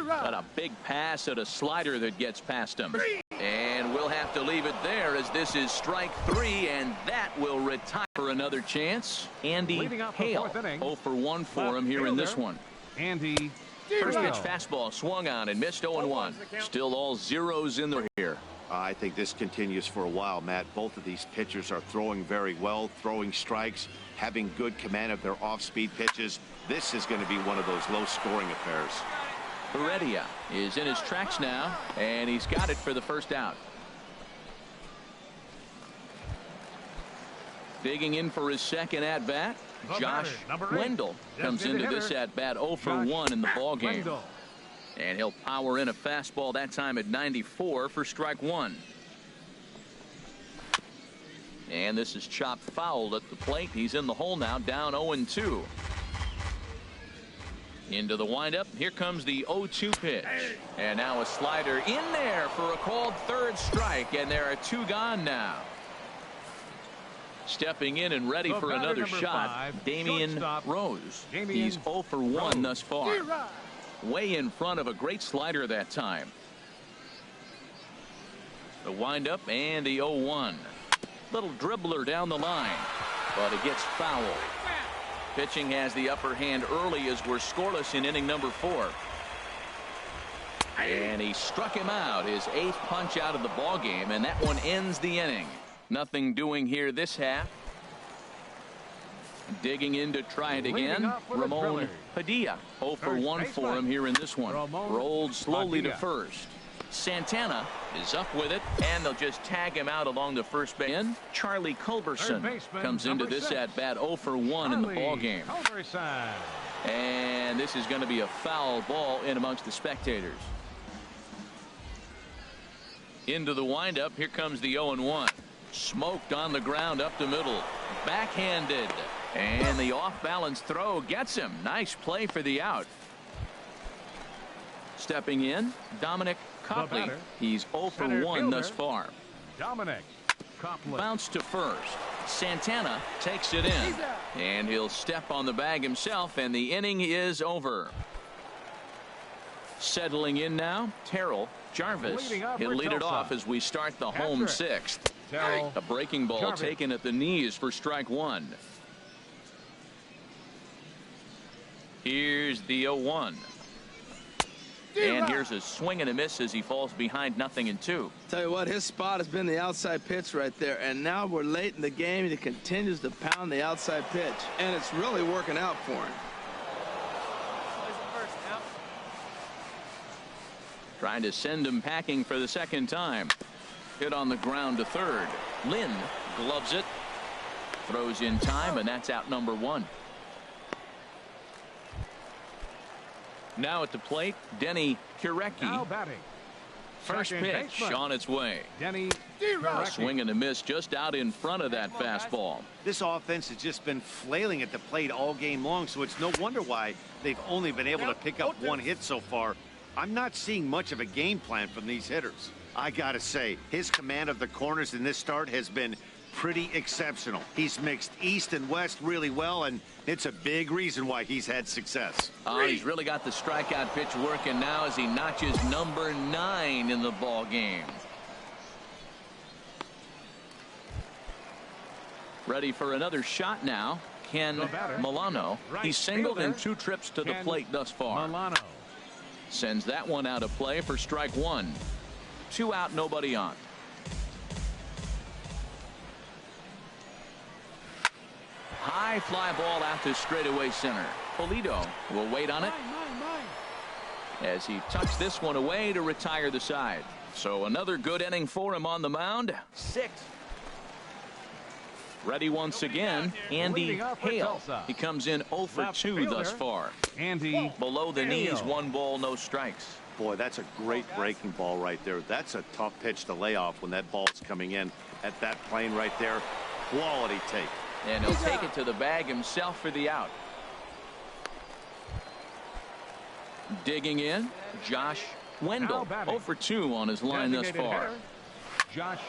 But a big pass at a slider that gets past him. And we'll have to leave it there as this is strike 3, and that will retire for another chance. Andy Hale, 0 for 1 for him here in this one. Andy. First pitch fastball swung on and missed 0-1. Still all zeros in there here. I think this continues for a while, Matt. Both of these pitchers are throwing very well, throwing strikes, having good command of their off-speed pitches. This is going to be one of those low-scoring affairs. Heredia is in his tracks now, and he's got it for the first out. Digging in for his second at-bat, Josh Wendell comes into this at-bat 0 for 1 in the ballgame. And he'll power in a fastball that time at 94 for strike 1. And this is chopped foul at the plate. He's in the hole now, down 0-2. Into the windup. Here comes the 0-2 pitch. And now a slider in there for a called third strike. And there are 2 gone now. Stepping in and ready for another shot, Damian Rose. He's 0 for 1 thus far. Way in front of a great slider that time. The windup and the 0-1. Little dribbler down the line, but it gets foul. Pitching has the upper hand early as we're scoreless in inning number 4. And he struck him out, his 8th punch out of the ball game, and that one ends the inning. Nothing doing here this half. Digging in to try it again, Ramon Padilla. 0 for 1 for him here in this one. Rolled slowly to first. Santana is up with it, and they'll just tag him out along the first base. Charlie Culberson comes into this at-bat 0 for 1 in the ballgame. And this is going to be a foul ball in amongst the spectators. Into the windup. Here comes the 0-1. Smoked on the ground up the middle. Backhanded. And the off-balance throw gets him. Nice play for the out. Stepping in, Dominic Copley. He's 0 for 1 thus far. Dominic Copley. Bounce to first. Santana takes it in. And he'll step on the bag himself, and the inning is over. Settling in now, Terrell Jarvis. He'll lead it off as we start the home 6th. A breaking ball taken at the knees for strike 1. Here's the 0-1. And here's a swing and a miss as he falls behind 0-2. Tell you what, his spot has been the outside pitch right there, and now we're late in the game and he continues to pound the outside pitch, and it's really working out for him. Trying to send him packing for the second time. Hit on the ground to third. Lynn gloves it, throws in time, and that's out number 1. Now at the plate, Denny Kurecki. First pitch on its way. Denny A swing and a miss just out in front of that fastball. This offense has just been flailing at the plate all game long, so it's no wonder why they've only been able to pick up 1 hit so far. I'm not seeing much of a game plan from these hitters. I gotta say, his command of the corners in this start has been pretty exceptional. He's mixed east and west really well, and it's a big reason why he's had success. He's really got the strikeout pitch working now as he notches number 9 in the ball game. Ready for another shot now. Ken Milano. He's singled in 2 trips to the plate thus far. Milano sends that one out of play for strike 1. 2 out, nobody on. High fly ball out to straightaway center. Polito will wait on it as he tucks this one away to retire the side. So another good inning for him on the mound. 6. Ready once again, Andy Hale. He comes in 0 for 2 thus far. Andy below the knees, 1 ball, no strikes. Boy, that's a great breaking ball right there. That's a tough pitch to lay off when that ball's coming in at that plane right there. Quality take. And he'll take it to the bag himself for the out. Digging in, Josh Wendell. 0 for 2 on his line thus far. Josh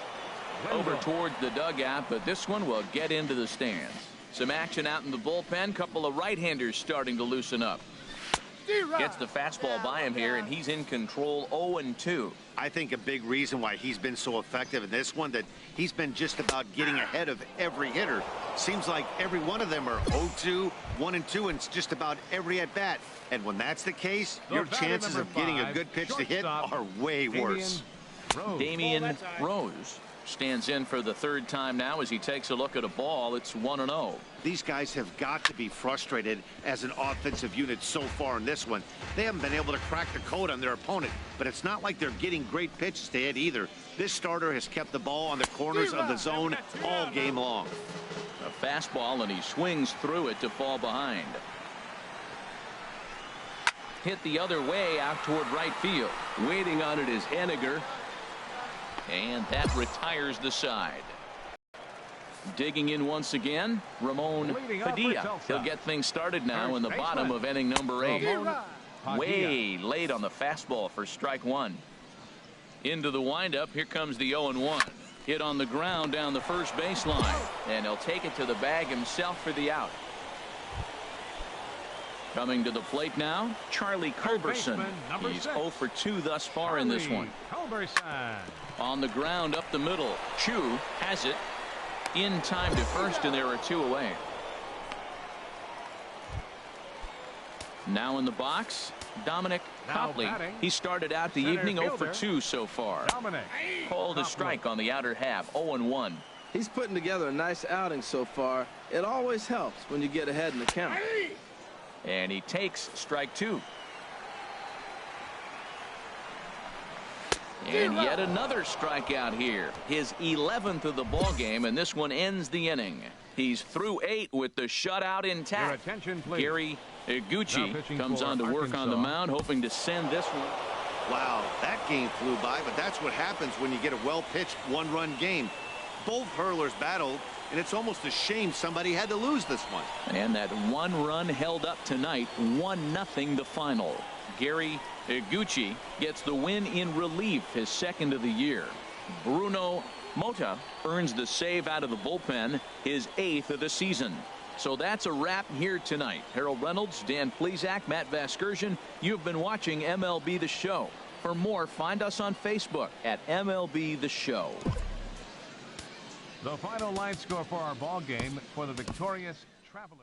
over towards the dugout, but this one will get into the stands. Some action out in the bullpen. Couple of right-handers starting to loosen up. Gets the fastball by him here, and he's in control 0-2. I think a big reason why he's been so effective in this one, that he's been just about getting ahead of every hitter. Seems like every one of them are 0-2, 1-2, and it's just about every at-bat. And when that's the case, your chances of getting a good pitch to hit are way worse. Damian Rose stands in for the third time now as he takes a look at a ball. It's 1-0. These guys have got to be frustrated as an offensive unit so far in this one. They haven't been able to crack the code on their opponent, but it's not like they're getting great pitches to hit either. This starter has kept the ball on the corners of the zone all game long. A fastball, and he swings through it to fall behind. Hit the other way out toward right field. Waiting on it is Henniger. And that retires the side. Digging in once again, Ramon Padilla. He'll get things started now in the bottom of inning number 8. Way late on the fastball for strike 1. Into the windup. Here comes the 0-1. Hit on the ground down the first baseline. And he'll take it to the bag himself for the out. Coming to the plate now, Charlie Culberson. He's 0 for 2 thus far in this one. On the ground up the middle. Chu has it in time to first, and there are 2 away. Now in the box, Dominic Copley. He started out the evening 0 for 2 so far. Called a strike on the outer half, 0-1. He's putting together a nice outing so far. It always helps when you get ahead in the count. And he takes strike 2. And yet another strikeout here. His 11th of the ball game, and this one ends the inning. He's through 8 with the shutout intact. Gary Gucci comes on to work on the mound, hoping to send this one. Wow, that game flew by, but that's what happens when you get a well-pitched one-run game. Both hurlers battled, and it's almost a shame somebody had to lose this one. And that one run held up tonight, 1-0 the final. Gary Gucci gets the win in relief, his second of the year. Bruno Mota earns the save out of the bullpen, his 8th of the season. So that's a wrap here tonight. Harold Reynolds, Dan Plesac, Matt Vasgersian. You've been watching MLB The Show. For more, find us on Facebook at MLB The Show. The final line score for our ball game for the victorious Travelers.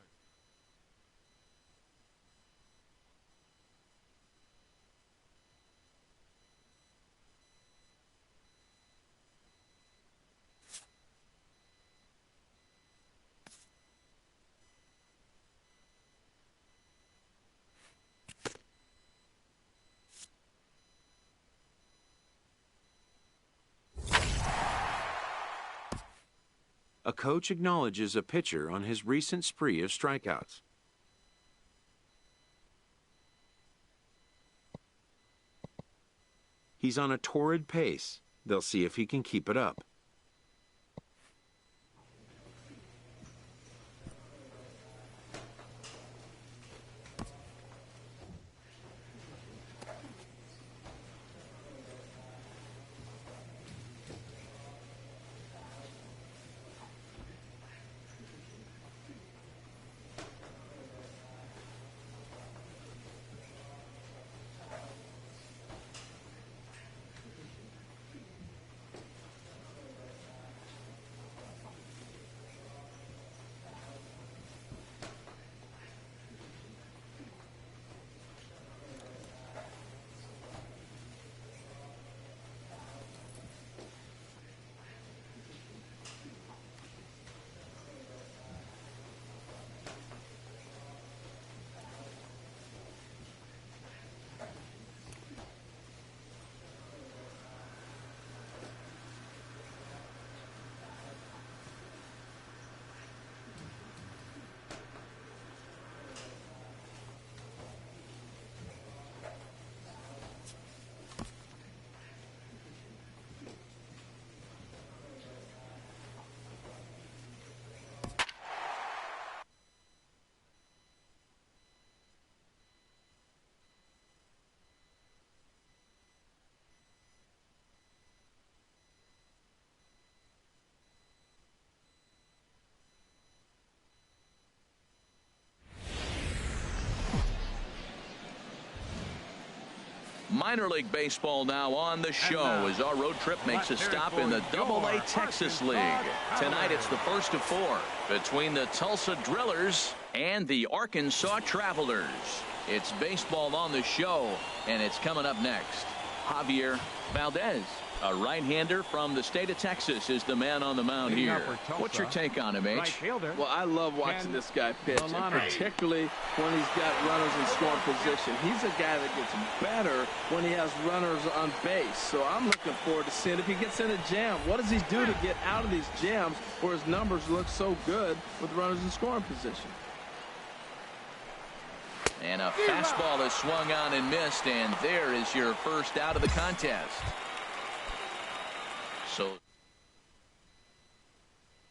A coach acknowledges a pitcher on his recent spree of strikeouts. He's on a torrid pace. They'll see if he can keep it up. Minor League Baseball now on the show as our road trip makes a stop in the AA Texas League. Tonight it's the first of 4 between the Tulsa Drillers and the Arkansas Travelers. It's baseball on the show, and it's coming up next. Javier Valdez, a right-hander from the state of Texas, is the man on the mound here. What's your take on him, H? Well, I love watching this guy pitch, and particularly when he's got runners in scoring position. He's a guy that gets better when he has runners on base. So I'm looking forward to seeing if he gets in a jam. What does he do to get out of these jams where his numbers look so good with runners in scoring position? And a fastball is swung on and missed, and there is your first out of the contest. So